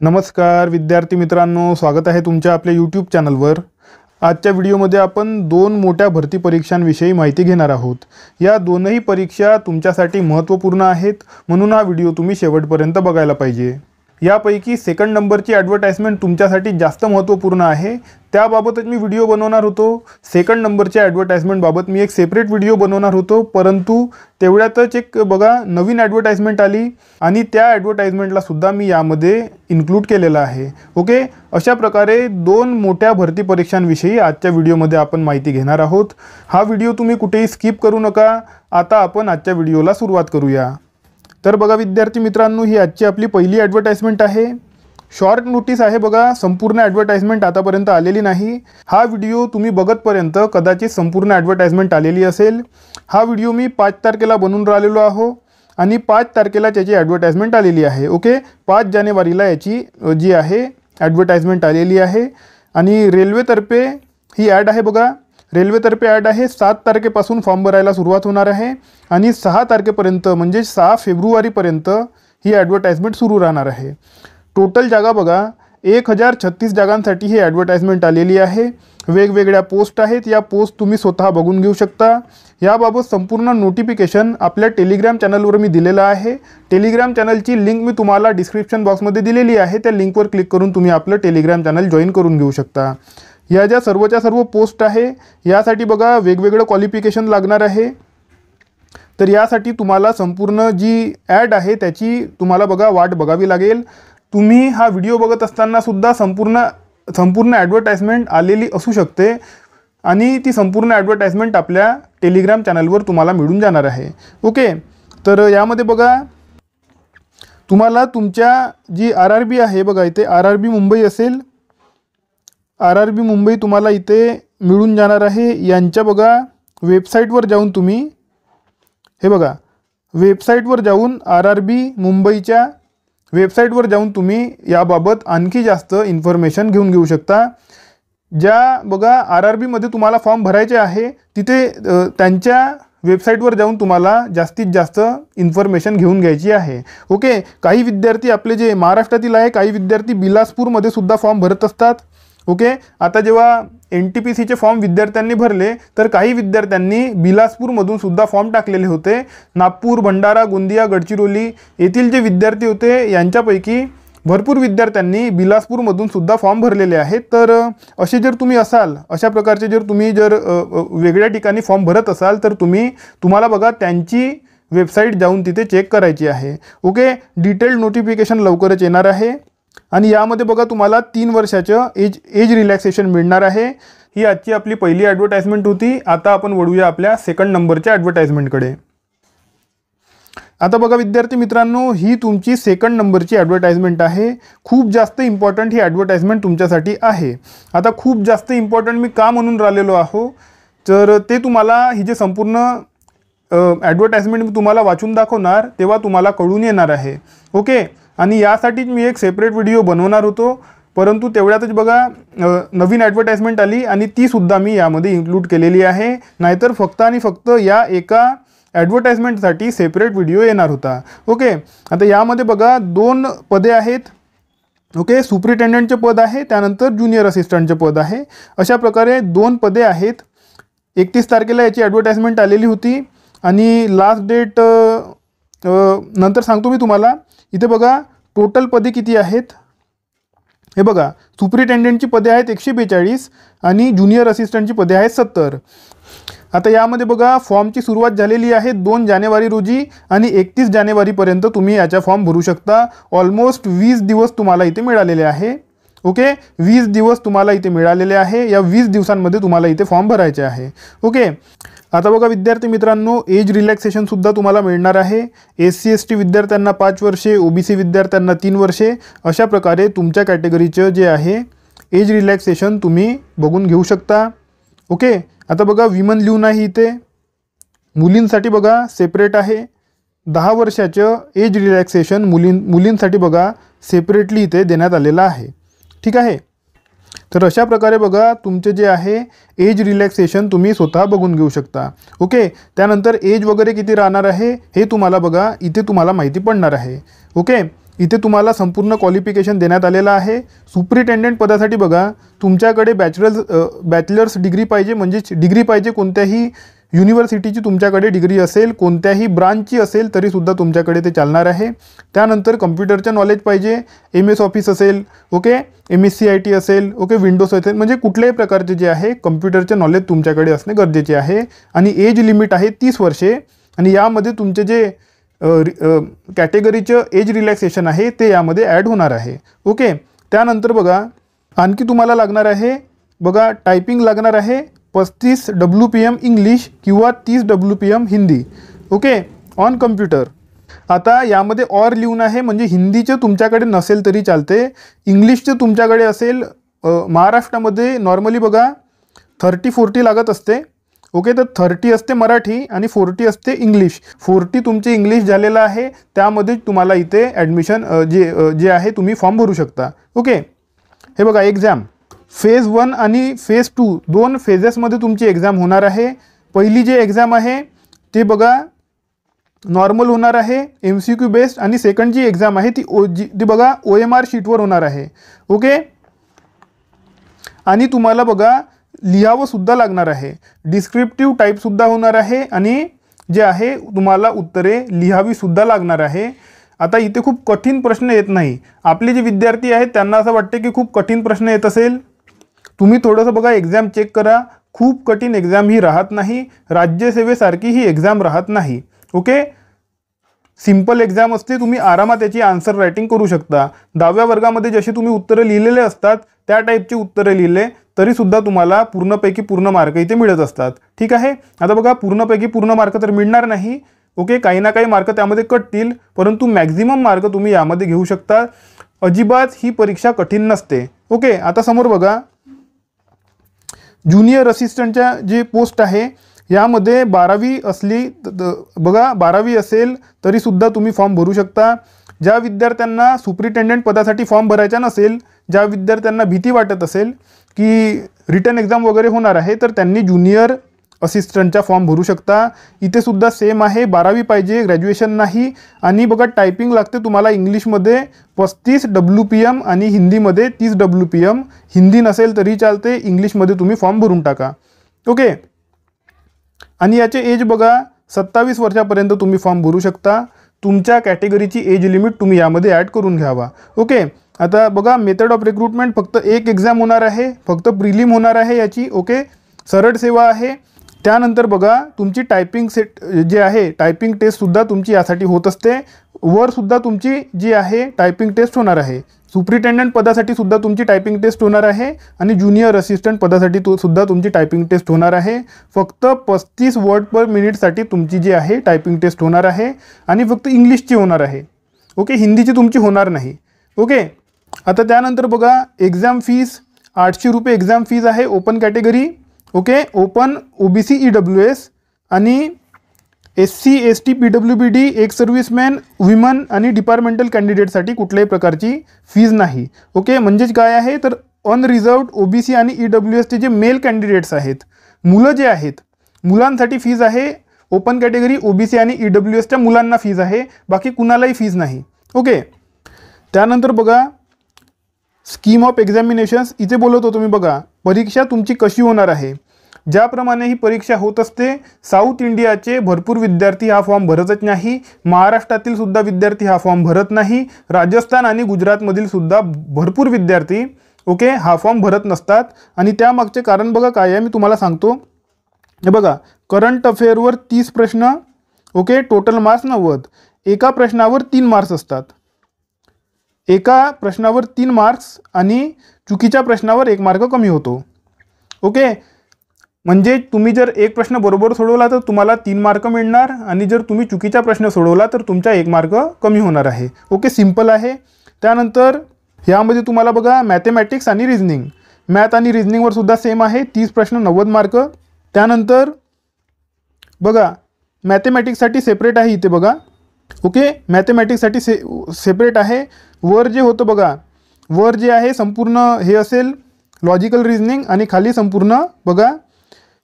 नमस्कार विद्यार्थी मित्रांनो, स्वागत आहे तुमच्या आपल्या यूट्यूब चॅनलवर। आजच्या व्हिडिओमध्ये आपण दोन मोठ्या भरती परीक्षांविषयी माहिती घेणार आहोत। या दोनही परीक्षा तुमच्यासाठी महत्त्वपूर्ण आहेत, म्हणून हा व्हिडिओ तुम्ही शेवटपर्यंत बघायला पाहिजे। यापैकी सेकंड नंबरची ॲडव्हर्टाइजमेंट तुमच्यासाठी जास्त महत्त्वपूर्ण आहे, त्याबाबतच मी व्हिडिओ बनवणार होतो। सेकंड नंबरच्या ॲडव्हर्टाइजमेंट बाबत मी एक सेपरेट व्हिडिओ बनवणार होतो, परंतु तेवढ्यातच एक बघा नवीन ॲडव्हर्टाइजमेंट आली आणि त्या ॲडव्हर्टाइजमेंटला सुद्धा मी यामध्ये इन्क्लूड केलेलं आहे। ओके, अशा प्रकारे दोन मोठ्या भरती परीक्षांविषयी आजच्या व्हिडिओमध्ये आपण माहिती घेणार आहोत। हा व्हिडिओ तुम्ही कुठेही स्किप करू नका। आता आपण आजच्या व्हिडिओला सुरुवात करूया। तर बघा विद्यार्थी मित्रांनो, ही आजची आपली पहिली ॲडव्हर्टाइजमेंट आहे। शॉर्ट नोटीस आहे बघा, संपूर्ण ॲडव्हर्टाइजमेंट आतापर्यंत आलेली नाही। हा व्हिडिओ तुम्ही बघतपर्यंत कदाचित संपूर्ण ॲडव्हर्टाइजमेंट आलेली असेल। हा व्हिडिओ मी 5 तारखेला बनवून राहिलेलो आहो आणि 5 तारखेला त्याची ॲडव्हर्टाइजमेंट आलेली आहे। ओके, 5 जानेवारीला याची जी आहे ॲडव्हर्टाइजमेंट आलेली आहे आणि रेल्वेतर्फे ही ॲड आहे बघा। रेल्वेतर्फे ॲड आहे। 7 तारखेपासून फॉर्म भरायला सुरुवात होणार आहे आणि 6 तारखेपर्यंत म्हणजे 6 फेब्रुवारीपर्यंत ही ॲडव्हर्टाइजमेंट सुरू राहणार आहे। टोटल जागा बघा 1036 जागांसाठी ही ॲडव्हर्टाइजमेंट आलेली आहे। वेगवेगळ्या पोस्ट आहेत, या पोस्ट तुम्ही स्वतः बघून घेऊ शकता। याबाबत संपूर्ण नोटिफिकेशन आपल्या टेलिग्राम चॅनलवर मी दिलेलं आहे। टेलिग्राम चॅनलची लिंक मी तुम्हाला डिस्क्रिप्शन बॉक्समध्ये दिलेली आहे। त्या लिंकवर क्लिक करून तुम्ही आपलं टेलिग्राम चॅनल जॉईन करून घेऊ शकता। या ज्या सर्वच्या सर्व पोस्ट आहे, यासाठी बघा वेगवेगळं क्वालिफिकेशन लागणार आहे। तर यासाठी तुम्हाला संपूर्ण जी ॲड आहे त्याची तुम्हाला बघा वाट बघावी लागेल। तुम्ही हा व्हिडिओ बघत असताना सुद्धा संपूर्ण ॲडव्हर्टाइजमेंट आलेली असू शकते आणि ती संपूर्ण ॲडव्हर्टाइजमेंट आपल्या टेलिग्राम चॅनलवर तुम्हाला मिळून जाणार आहे। ओके, तर यामध्ये बघा तुम्हाला तुमच्या जी RRB आहे बघा, इथे RRB मुंबई असेल, RRB मुंबई तुम्हाला इथे मिळून जाणार आहे। यांच्या बघा वेबसाईटवर जाऊन तुम्ही हे बघा, वेबसाईटवर जाऊन RRB मुंबईच्या वेबसाईटवर जाऊन तुम्ही याबाबत आणखी जास्त इन्फॉर्मेशन घेऊ शकता। ज्या बघा RRB मध्ये तुम्हाला फॉर्म भरायचे आहे, तिथे त्यांच्या वेबसाईटवर जाऊन तुम्हाला जास्तीत जास्त इन्फॉर्मेशन घेऊन घ्यायची आहे। ओके, काही विद्यार्थी आपले जे महाराष्ट्रातील आहे, काही विद्यार्थी बिलासपूरमध्ये सुद्धा फॉर्म भरत असतात। ओके, आता जेव्हा NTPCचे फॉर्म विद्यार्थ्यांनी भरले तर काही विद्यार्थ्यांनी बिलासपूरमधून सुद्धा फॉर्म टाकलेले होते। नागपूर, भंडारा, गोंदिया, गडचिरोली येथील जे विद्यार्थी होते यांच्यापैकी भरपूर विद्यार्थ्यांनी बिलासपूरमधून सुद्धा फॉर्म भरलेले आहेत। तर असे जर तुम्ही असाल, अशा प्रकारचे जर तुम्ही वेगळ्या ठिकाणी फॉर्म भरत असाल तर तुम्हाला बघा त्यांची वेबसाईट जाऊन तिथे चेक करायची आहे। ओके, डिटेल्ड नोटिफिकेशन लवकरच येणार आहे आणि यामध्ये बघा तुम्हाला 3 वर्षाचं एज रिलॅक्सेशन मिळणार आहे। ही आजची आपली पहिली ॲडव्हर्टाइजमेंट होती। आता आपण वळूया आपल्या सेकंड नंबरच्या ॲडव्हर्टाइजमेंटकडे। आता बघा विद्यार्थी मित्रांनो, ही तुमची सेकंड नंबरची ॲडव्हर्टाइजमेंट आहे। खूप जास्त इम्पॉर्टंट ही ॲडव्हर्टाइजमेंट तुमच्यासाठी आहे। आता खूप जास्त इम्पॉर्टंट मी का म्हणून राहिलेलो आहो, तर ते तुम्हाला ही जे संपूर्ण ॲडव्हर्टाइजमेंट मी तुम्हाला वाचून दाखवणार तेव्हा तुम्हाला कळून येणार आहे। ओके, आणि यासाठीच मी एक सेपरेट व्हिडिओ बनवणार होतो, परंतु तेवढ्यातच बघा नवीन ॲडव्हर्टाइजमेंट आली आणि ती सुद्धा मी यामध्ये इन्क्लूड केलेली आहे। नाहीतर फक्त आणि फक्त या एका ॲडव्हर्टाइजमेंटसाठी सेपरेट व्हिडिओ येणार होता। ओके, आता यामध्ये बघा 2 पदे आहेत। ओके, सुपरिटेंडंटचे पद आहे, त्यानंतर ज्युनियर असिस्टंटचे पद आहे। अशा प्रकारे 2 पदे आहेत। 31 तारखेला याची ॲडव्हर्टाइजमेंट आलेली होती आणि लास्ट डेट नंतर सांगतो मी तुम्हाला। इथे बघा टोटल पदे किती आहेत, हे बघा सुपरिटेंडंटची पदे आहेत 142 आणि ज्युनियर असिस्टंटची पदे आहेत 70। आता यामध्ये बघा फॉर्मची सुरुवात झालेली आहे 2 जानेवारी रोजी आणि 31 जानेवारीपर्यंत तुम्ही याचा फॉर्म भरू शकता। ऑलमोस्ट 20 दिवस तुम्हाला इथे मिळालेले आहे। ओके, 20 दिवस तुम्हाला इथे मिळालेले आहे। या 20 दिवसांमध्ये तुम्हाला इथे फॉर्म भरायचे आहे। ओके, आता बघा विद्यार्थी मित्रांनो, एज रिलॅक्सेशन सुद्धा तुम्हाला मिळणार आहे। SC ST विद्यार्थ्यांना 5 वर्षे, OBC विद्यार्थ्यांना 3 वर्षे, अशा प्रकारे तुमच्या कॅटेगरीचं जे आहे एज रिलॅक्सेशन तुम्ही बघून घेऊ शकता। ओके, आता बघा विमन लिहून नाही इथे, मुलींसाठी बघा सेपरेट आहे। 10 वर्षाचं एज रिलॅक्सेशन मुलींसाठी बघा सेपरेटली इथे देण्यात आलेलं आहे। ठीक आहे, तर अशा प्रकारे बघा तुमचे जे आहे एज रिलॅक्सेशन तुम्ही स्वतः बघून घेऊ शकता। ओके, त्यानंतर एज वगैरे किती राहणार आहे हे तुम्हाला बघा इथे तुम्हाला माहिती पडणार आहे। ओके, इथे तुम्हाला संपूर्ण क्वालिफिकेशन देण्यात आलेलं आहे. सुपरिटेंडेंट पदासाठी बघा तुमच्याकडे बॅचलर्स डिग्री पाहिजे, म्हणजेच डिग्री पाहिजे कोणत्याही युनिव्हर्सिटीची तुमच्याकडे डिग्री असेल, कोणत्याही ब्रांचची असेल तरीसुद्धा तुमच्याकडे ते चालणार आहे. त्यानंतर कम्प्युटरचं नॉलेज पाहिजे, MS ऑफिस असेल, ओके, MSc IT असेल, ओके, विंडोज असेल, म्हणजे कुठल्याही प्रकारचे जे आहे कम्प्युटरचे नॉलेज तुमच्याकडे असणे गरजेचे आहे. आणि एज लिमिट आहे 30 वर्षे आणि यामध्ये तुमचे जे कॅटेगरीचं एज रिलॅक्सेशन आहे ते यामध्ये ॲड होणार आहे. ओके, त्यानंतर बघा आणखी तुम्हाला लागणार आहे, बघा टायपिंग लागणार आहे 35 WPM इंग्लिश किंवा 30 WPM Hindi, okay, on computer. आता यामध्ये ऑर लिहून आहे, म्हणजे हिंदीचं तुमच्याकडे नसेल तरी चालते, इंग्लिशचं तुमच्याकडे असेल. महाराष्ट्रामध्ये नॉर्मली बघा 30-40 लागत असते, ओके, तर 30 असते मराठी आणि 40 असते इंग्लिश. 40 तुमचे इंग्लिश झालेलं आहे, त्यामध्ये तुम्हाला इथे ॲडमिशन जे आहे तुम्ही फॉर्म भरू शकता. ओके, हे बघा एक्झाम फेज 1 आणि फेज 2 दोन फेजेसमध्ये तुमची एक्झाम होणार आहे. पहिली जे एक्झाम आहे ते बघा नॉर्मल होणार आहे, MCQ बेस्ड, आणि सेकंड जी एक्झाम आहे ती बघा OMR शीटवर होणार आहे. ओके, आणि तुम्हाला बघा लिहावं सुद्धा लागणार आहे, डिस्क्रिप्टिव्ह टाईपसुद्धा होणार आहे आणि जे आहे तुम्हाला उत्तरे लिहावी सुद्धा लागणार आहे. आता इथे खूप कठीण प्रश्न येत नाही. आपले जे विद्यार्थी आहेत त्यांना असं वाटते की खूप कठीण प्रश्न येत असेल. तुम्ही थोडंसं बघा एक्झाम चेक करा, खूप कठीण एक्झाम ही राहत नाही, राज्यसेवेसारखी ही एक्झाम राहत नाही. ओके, सिंपल एक्झाम असते, तुम्ही आरामात त्याची आन्सर रायटिंग करू शकता. 10व्या वर्गामध्ये जसे तुम्ही उत्तरं लिहिलेले असतात त्या टाईपची उत्तरं लिहिले तरीसुद्धा तुम्हाला पूर्णपैकी पूर्ण मार्क इथे मिळत असतात. ठीक आहे, आता बघा पूर्णपैकी पूर्ण मार्क तर मिळणार नाही, ओके, काही ना काही मार्क त्यामध्ये कटतील, परंतु मॅक्झिमम मार्क तुम्ही यामध्ये घेऊ शकता. अजिबात ही परीक्षा कठीण नसते. ओके, आता समोर बघा ज्युनियर असिस्टंटच्या जे पोस्ट आहे यामध्ये 12वी असली बघा 12वी असेल तरीसुद्धा तुम्ही फॉर्म भरू शकता. ज्या विद्यार्थ्यांना सुपरिटेंडेंट पदासाठी फॉर्म भरायचा नसेल, ज्या विद्यार्थ्यांना भीती वाटत असेल की रिटर्न एक्झाम वगैरे होणार आहे, तर त्यांनी ज्युनियर असिस्टंटचा फॉर्म भरू शकता. इथे सुद्धा सेम आहे, 12वी पाहिजे, ग्रॅज्युएशन नाही. आणि बघा टायपिंग लागते तुम्हाला इंग्लिशमध्ये 35 WPM आणि हिंदीमध्ये 30 WPM. हिंदी नसेल तरी चालते, इंग्लिशमध्ये तुम्ही फॉर्म भरून टाका. ओके, आणि याचे एज बघा 27 वर्षापर्यंत तुम्ही फॉर्म भरू शकता. तुमच्या कॅटेगरीची एज लिमिट तुम्ही यामध्ये ॲड करून घ्यावा. ओके, आता बघा मेथड ऑफ रिक्रुटमेंट फक्त एक एक्झाम होणार आहे, फक्त प्रिलिम होणार आहे याची. ओके, सरळ सेवा आहे. त्यानंतर बघा तुमची टायपिंग सेट जे आहे टायपिंग टेस्टसुद्धा तुमची यासाठी होत असते. वरसुद्धा तुमची जी आहे टायपिंग टेस्ट होणार आहे. सुपरिटेंडंट पदासाठी सुद्धा तुमची टायपिंग टेस्ट होणार आहे आणि ज्युनियर असिस्टंट पदासाठी सुद्धा तुमची टायपिंग टेस्ट होणार आहे. फक्त 35 वर्ड पर मिनिटसाठी तुमची जी आहे टायपिंग टेस्ट होणार आहे आणि फक्त इंग्लिशची होणार आहे. ओके, हिंदीची तुमची होणार नाही. ओके, आता त्यानंतर बघा एक्झाम फीस 800 रुपये एक्झाम फीज आहे open category. Okay, open OBC EWS आणि SC ST PWBD एक सर्व्हिसमॅन विमन आणि डिपार्टमेंटल कॅन्डिडेटसाठी कुठल्याही प्रकारची फीज नाही. ओके, म्हणजेच काय आहे तर अनरिझर्व्ड OBC आणि EWSचे जे मेल कॅन्डिडेट्स आहेत, मुलं जे आहेत, मुलांसाठी फीज आहे. ओपन कॅटेगरी OBC आणि EWSच्या मुलांना फीज आहे, बाकी कुणालाही फीज नाही. ओके, त्यानंतर बघा स्कीम ऑफ एक्झामिनेशन्स इथे बोलत होतो मी. बघा परीक्षा तुमची कशी होणार आहे. ज्याप्रमाणे ही परीक्षा होत असते, साऊथ इंडियाचे भरपूर विद्यार्थी हा फॉर्म भरतच नाही, महाराष्ट्रातील सुद्धा विद्यार्थी हा फॉर्म भरत नाही, राजस्थान आणि गुजरातमधील सुद्धा भरपूर विद्यार्थी ओके हा फॉर्म भरत नसतात. आणि त्यामागचे कारण बघा काय आहे मी तुम्हाला सांगतो. हे बघा करंट अफेअरवर 30 प्रश्न, ओके, टोटल मार्क्स 90. एका प्रश्नावर 3 मार्क्स असतात, एका प्रश्नावर 3 मार्क्स आणि चुकीच्या प्रश्नावर 1 मार्क कमी होतो. ओके, म्हणजे तुम्ही जर एक प्रश्न बरोबर सोडवला तर तुम्हाला 3 मार्क मिळणार आणि जर तुम्ही चुकीचा प्रश्न सोडवला तर तुमचा 1 मार्क कमी होणार आहे. ओके, सिंपल आहे. त्यानंतर यामध्ये तुम्हाला बघा मॅथमॅटिक्स आणि रिझनिंग, मॅथ आणि रिझनिंगवर सुद्धा सेम आहे, 30 प्रश्न 90 मार्क. त्यानंतर बघा मॅथमॅटिक्ससाठी सेपरेट आहे इथे बघा. ओके, मॅथमॅटिक्ससाठी सेपरेट आहे. वर जे होतं बघा, वर जे आहे संपूर्ण हे असेल लॉजिकल रिझनिंग आणि खाली संपूर्ण बघा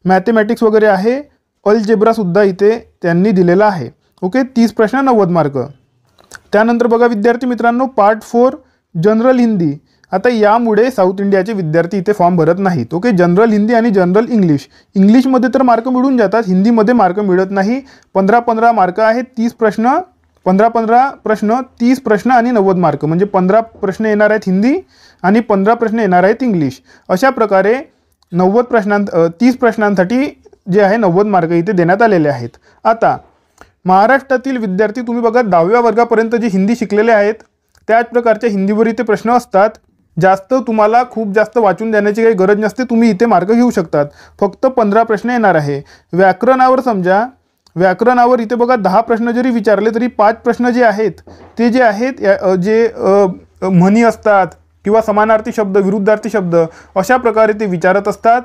मॅथमॅटिक्स वगैरे आहे. अल्जेब्रासुद्धा इथे त्यांनी दिलेला आहे. ओके, 30 प्रश्न 90 मार्क. त्यानंतर बघा विद्यार्थी मित्रांनो, पार्ट 4 जनरल हिंदी. आता यामुळे साऊथ इंडियाचे विद्यार्थी इथे फॉर्म भरत नाहीत. ओके, जनरल हिंदी आणि जनरल इंग्लिशमध्ये तर मार्क मिळून जातात, हिंदीमध्ये मार्क मिळत नाही. 15-15 मार्क आहेत, 30 प्रश्न, 15-15 प्रश्न, 30 प्रश्न आणि 90 मार्क, म्हणजे 15 प्रश्न येणार आहेत हिंदी आणि 15 प्रश्न येणार आहेत इंग्लिश. अशा प्रकारे 30 प्रश्नांसाठी जे आहे 90 मार्क इथे देण्यात आलेले आहेत. आता महाराष्ट्रातील विद्यार्थी तुम्ही बघा 10व्या वर्गापर्यंत जे हिंदी शिकलेले आहेत त्याच प्रकारच्या हिंदीवर इथे प्रश्न असतात. तुम्हाला खूप जास्त वाचून देण्याची काही गरज नसते, तुम्ही इथे मार्क घेऊ शकतात. फक्त 15 प्रश्न येणार आहे. व्याकरणावर समजा, व्याकरणावर इथे बघा 10 प्रश्न जरी विचारले तरी 5 प्रश्न जे आहेत ते जे आहेत म्हणी असतात किंवा समानार्थी शब्द, विरुद्धार्थी शब्द, अशा प्रकारे ते विचारत असतात.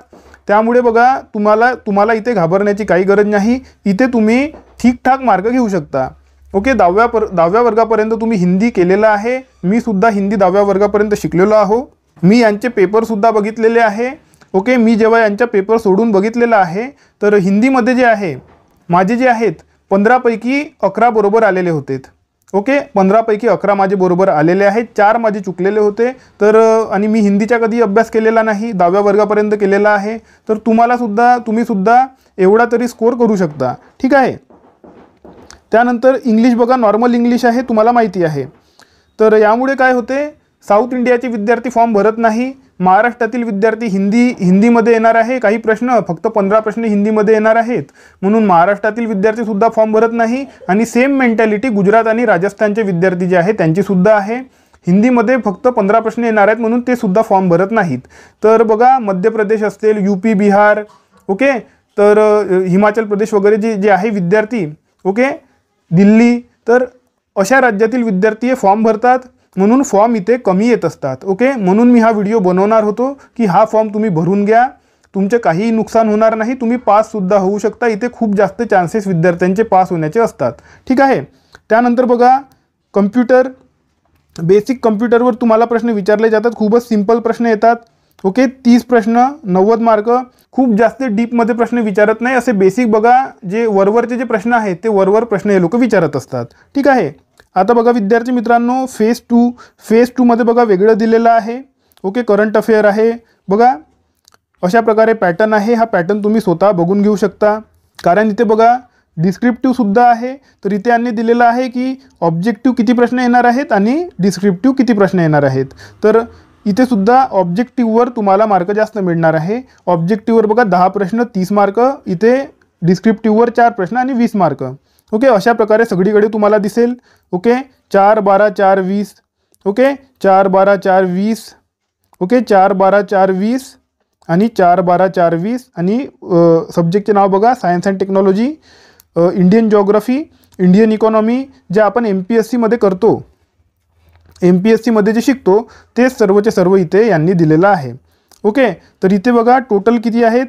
त्यामुळे बघा तुम्हाला इथे घाबरण्याची काही गरज नाही. इथे तुम्ही ठीकठाक मार्क घेऊ शकता. ओके, 10व्या वर्गापर्यंत तुम्ही हिंदी केलेलं आहे. मी सुद्धा हिंदी 10व्या वर्गापर्यंत शिकलेलो आहो. मी यांचे पेपरसुद्धा बघितलेले आहे. ओके, मी जेव्हा यांच्या पेपर सोडून बघितलेला आहे तर हिंदीमध्ये जे आहे माझे जे आहेत 15 पैकी 11 बरोबर आलेले होते. ओके, 15 पैकी 11 माझे बरोबर आलेले आहेत, 4 माझे चुकलेले होते. तर आणि मी हिंदीचा कधी अभ्यास केलेला नाही, 10व्या वर्गापर्यंत केलेला आहे. तर तुम्ही सुद्धा एवढा तरी स्कोर करू शकता. ठीक आहे. त्यानंतर इंग्लिश बघा, नॉर्मल इंग्लिश आहे, तुम्हाला माहिती आहे. तर यामुळे काय होते, साऊथ इंडियाचे विद्यार्थी फॉर्म भरत नाही. महाराष्ट्रातील विद्यार्थी हिंदीमध्ये येणार आहे, काही प्रश्न फक्त 15 प्रश्न हिंदीमध्ये येणार आहेत, म्हणून महाराष्ट्रातील विद्यार्थीसुद्धा फॉर्म भरत नाही. आणि सेम मेंटॅलिटी गुजरात आणि राजस्थानचे विद्यार्थी जे आहे त्यांचीसुद्धा आहे. हिंदीमध्ये फक्त 15 प्रश्न येणार आहेत म्हणून ते सुद्धा फॉर्म भरत नाहीत. तर बघा मध्य प्रदेश असतील, UP, बिहार, ओके, तर हिमाचल प्रदेश वगैरे जे आहे विद्यार्थी, ओके, दिल्ली, तर अशा राज्यातील विद्यार्थी हे फॉर्म भरतात, म्हणून फॉर्म इथे कमी येत असतात. ओके, म्हणून मी हा व्हिडिओ बनवणार होतो की हा फॉर्म तुम्ही भरून घ्या, तुमचे काहीही नुकसान होणार नाही, तुम्ही पाससुद्धा होऊ शकता. इथे खूप जास्त चान्सेस विद्यार्थ्यांचे पास होण्याचे असतात. ठीक आहे. त्यानंतर बघा कम्प्युटर, बेसिक कम्प्युटरवर तुम्हाला प्रश्न विचारले जातात, खूपच सिंपल प्रश्न येतात. ओके, 30 प्रश्न, 90 मार्क, खूप जास्त डीपमध्ये प्रश्न विचारत नाही. असे बेसिक बघा, जे वरवरचे जे प्रश्न आहेत ते वरवर प्रश्न हे लोक विचारत असतात. ठीक आहे. आता बघा विद्यार्थी मित्रांनो, फेज 2 मध्ये बघा वेगळं दिलेलं आहे. ओके, करंट अफेअर आहे. बघा अशा प्रकारे पॅटर्न आहे. हा पॅटर्न तुम्ही स्वतः बघून घेऊ शकता, कारण इथे बघा डिस्क्रिप्टिव्हसुद्धा आहे. तर इथे यांनी दिलेलं आहे की ऑब्जेक्टिव्ह किती प्रश्न येणार आहेत आणि डिस्क्रिप्टिव्ह किती प्रश्न येणार आहेत. तर इथे सुद्धा ऑब्जेक्टिव्हवर तुम्हाला मार्क जास्त मिळणार आहे. ऑब्जेक्टिव्हवर बघा 10 प्रश्न 30 मार्क, इथे डिस्क्रिप्टिव्हवर 4 प्रश्न आणि 20 मार्क. ओके, अशा प्रकारे सगळीकडे तुम्हाला दिसेल. ओके, 4, 12, 4, 20. ओके, 4, 12, 4, 20. ओके, 4, 12, 4, 20 आणि 4, 12, 4, 20. आणि सब्जेक्टचे नाव बघा, science and technology, Indian geography, Indian economy, जे आपण MPSCमध्ये करतो, MPSCमध्ये जे शिकतो ते सर्वचे सर्व इथे यांनी दिलेलं आहे. ओके, तर इथे बघा टोटल किती आहेत,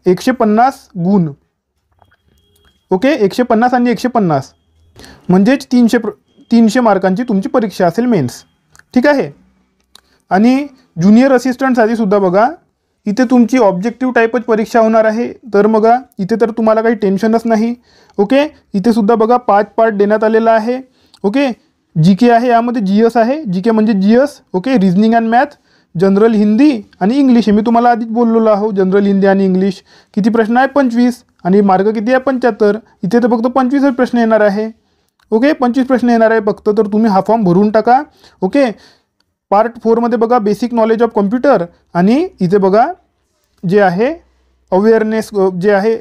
150 गुण. ओके, 150 आणि 150 म्हणजेच 300 मार्कांची तुमची परीक्षा असेल मेन्स. ठीक आहे. आणि ज्युनियर असिस्टंटसाठी सुद्धा बघा इथे तुमची ऑब्जेक्टिव्ह टाईपच परीक्षा होणार आहे. तर बघा इथे तर तुम्हाला काही टेन्शनच नाही. ओके, इथे सुद्धा बघा 5 पार्ट देण्यात आलेला आहे. ओके, GK आहे, यामध्ये GS आहे, GK म्हणजे GS. Okay, reasoning and math, general Hindi आणि इंग्लिश. मी तुम्हाला आधीच बोललेलो आहो, जनरल हिंदी आणि इंग्लिश. किती प्रश्न आहे, 25, आणि मार्क किती आहे, 75. इथे तर फक्त 25 प्रश्न येणार आहे. ओके, 25 प्रश्न येणार आहे फक्त. तर तुम्ही हा फॉर्म भरून टाका. ओके, पार्ट 4 मध्ये बघा बेसिक नॉलेज ऑफ कम्प्युटर, आणि इथे बघा जे आहे अवेअरनेस, जे आहे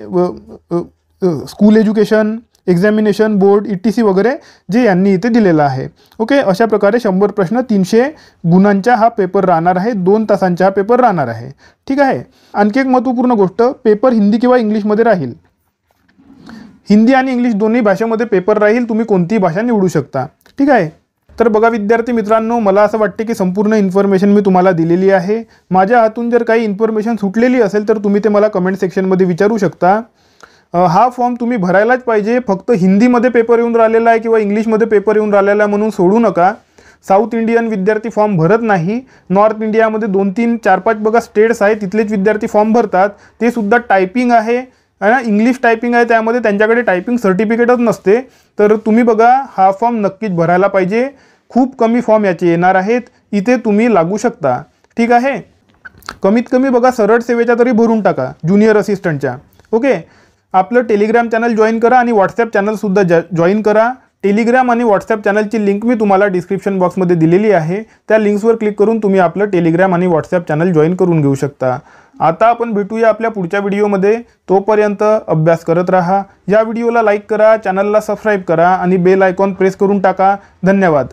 school education, examination board, ETC वगैरे जे यांनी इथे दिलेलं आहे. ओके, अशा प्रकारे 100 प्रश्न 300 गुणांचा हा पेपर राहणार आहे. 2 तासांचा हा पेपर राहणार आहे. ठीक आहे. आणखी एक महत्त्वपूर्ण गोष्ट, पेपर हिंदी किंवा इंग्लिशमध्ये राहील. हिंदी आणि इंग्लिश दोन्ही भाषेमध्ये पेपर राहील, तुम्ही कोणतीही भाषा निवडू शकता. ठीक आहे. तर बघा विद्यार्थी मित्रांनो, मला असं वाटते की संपूर्ण इन्फॉर्मेशन मी तुम्हाला दिलेली आहे. माझ्या हातून जर काही इन्फॉर्मेशन सुटलेली असेल तर तुम्ही ते मला कमेंट सेक्शनमध्ये विचारू शकता. हा फॉर्म तुम्ही भरायलाच पाहिजे. फक्त हिंदीमध्ये पेपर येऊन राहिलेला आहे किंवा इंग्लिशमध्ये पेपर येऊन राहिलेला आहे म्हणून सोडू नका. साऊथ इंडियन विद्यार्थी फॉर्म भरत नाही. नॉर्थ इंडियामध्ये 2-3, 4-5 बघा स्टेट्स आहेत, तिथलेच विद्यार्थी फॉर्म भरतात. ते सुद्धा टायपिंग आहे, आहे ना, इंग्लिश टायपिंग आहे, त्यामध्ये त्यांच्याकडे टायपिंग सर्टिफिकेटच नसते. तर तुम्ही बघा हा फॉर्म नक्कीच भरायला पाहिजे. खूप कमी फॉर्म याचे येणार आहेत, इथे तुम्ही लागू शकता. ठीक आहे, कमीत कमी बघा सरळ सेवेच्या तरी भरून टाका, ज्युनियर असिस्टंटच्या. ओके, आपलं टेलिग्राम चॅनल जॉईन करा आणि व्हॉट्सॲप चॅनलसुद्धा जॉईन करा. टेलिग्राम आणि व्हॉट्सॲप चॅनलची लिंक मी तुम्हाला डिस्क्रिप्शन बॉक्समध्ये दिलेली आहे. त्या लिंक्सवर क्लिक करून तुम्ही आपलं टेलिग्राम आणि व्हॉट्सॲप चॅनल जॉईन करून घेऊ शकता. आता आपण भेटूया आपल्या पुढच्या व्हिडिओमध्ये. तोपर्यंत अभ्यास करत राहा. या व्हिडिओला लाईक करा, चॅनलला सबस्क्राईब करा आणि बेल आयकॉन प्रेस करून टाका. धन्यवाद.